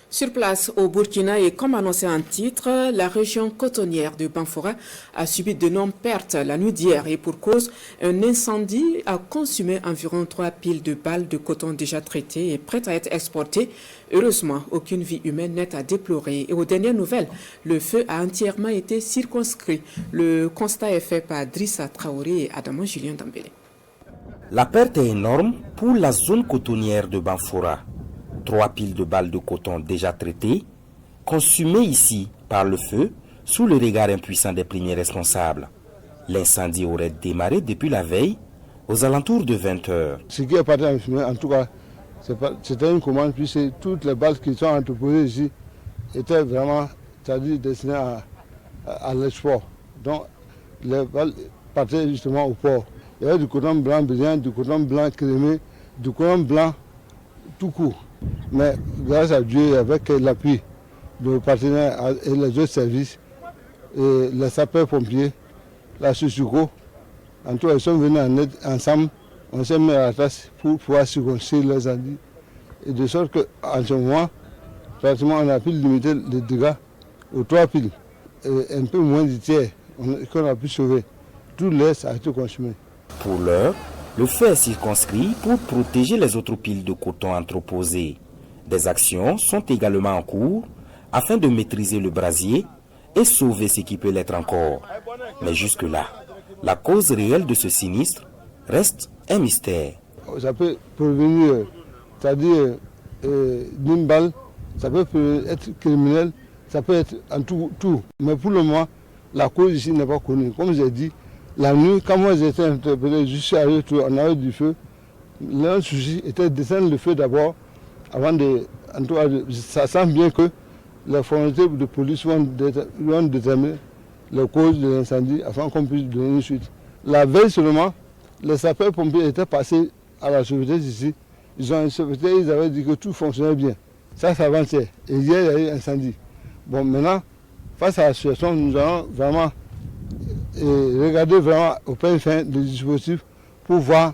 Sur place au Burkina et comme annoncé en titre, la région cotonnière de Banfora a subi d'énormes pertes la nuit d'hier et pour cause, un incendie a consumé environ 3 piles de balles de coton déjà traitées et prêtes à être exportées. Heureusement, aucune vie humaine n'est à déplorer et aux dernières nouvelles, le feu a entièrement été circonscrit. Le constat est fait par Drissa Traoré et Adamo Julien Dambélé. La perte est énorme pour la zone cotonnière de Banfora. 3 piles de balles de coton déjà traitées, consumées ici par le feu, sous le regard impuissant des premiers responsables. L'incendie aurait démarré depuis la veille, aux alentours de 20 heures. Ce qui est parti en fumée, en tout cas, c'était une commande, puisque toutes les balles qui sont entreposées ici étaient vraiment, c'est-à-dire destinées à l'export. Donc, les balles partaient justement au port. Il y avait du coton blanc brillant, du coton blanc crémé, du coton blanc tout court. Mais grâce à Dieu, avec l'appui de nos partenaires et les autres services, et les sapeurs-pompiers, la Susuco, en tout cas, ils sont venus en aide ensemble. On s'est mis à la tâche pour pouvoir circonscrire les incendies. Et de sorte qu'en ce moment, pratiquement, on a pu limiter les dégâts aux 3 piles. Et un peu moins du tiers qu'on a pu sauver. Tout le reste a été consumé. Pour l'heure, le feu est circonscrit pour protéger les autres piles de coton entreposées. Des actions sont également en cours afin de maîtriser le brasier et sauver ce qui peut l'être encore. Mais jusque-là, la cause réelle de ce sinistre reste un mystère. Ça peut provenir, c'est-à-dire d'une balle, ça peut être criminel, ça peut être en tout. Mais pour le moment, la cause ici n'est pas connue. Comme j'ai dit, la nuit, quand moi j'étais interpellé, je suis arrivé, on avait du feu. L'un souci était d'éteindre le feu d'abord, avant de. En tout cas, ça sent bien que les formalités de police vont déterminer les causes de l'incendie afin qu'on puisse donner une suite. La veille seulement, les sapeurs-pompiers étaient passés à la sauvetage ici. Ils ont inspecté, ils avaient dit que tout fonctionnait bien. Ça avançait. Et hier, il y a eu un incendie. Bon, maintenant, face à la situation, nous allons vraiment regarder vraiment au point fin des dispositifs pour voir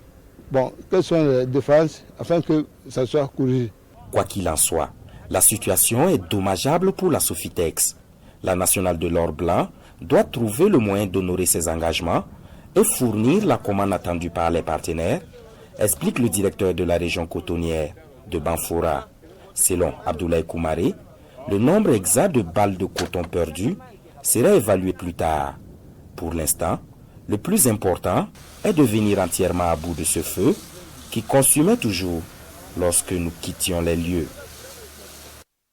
quelles sont les défenses afin que ça soit corrigé. Quoi qu'il en soit, la situation est dommageable pour la Sofitex. La nationale de l'or blanc doit trouver le moyen d'honorer ses engagements et fournir la commande attendue par les partenaires, explique le directeur de la région cotonnière de Banfora. Selon Abdoulaye Koumaré, le nombre exact de balles de coton perdues sera évalué plus tard. Pour l'instant, le plus important est de venir entièrement à bout de ce feu qui consumait toujours lorsque nous quittions les lieux.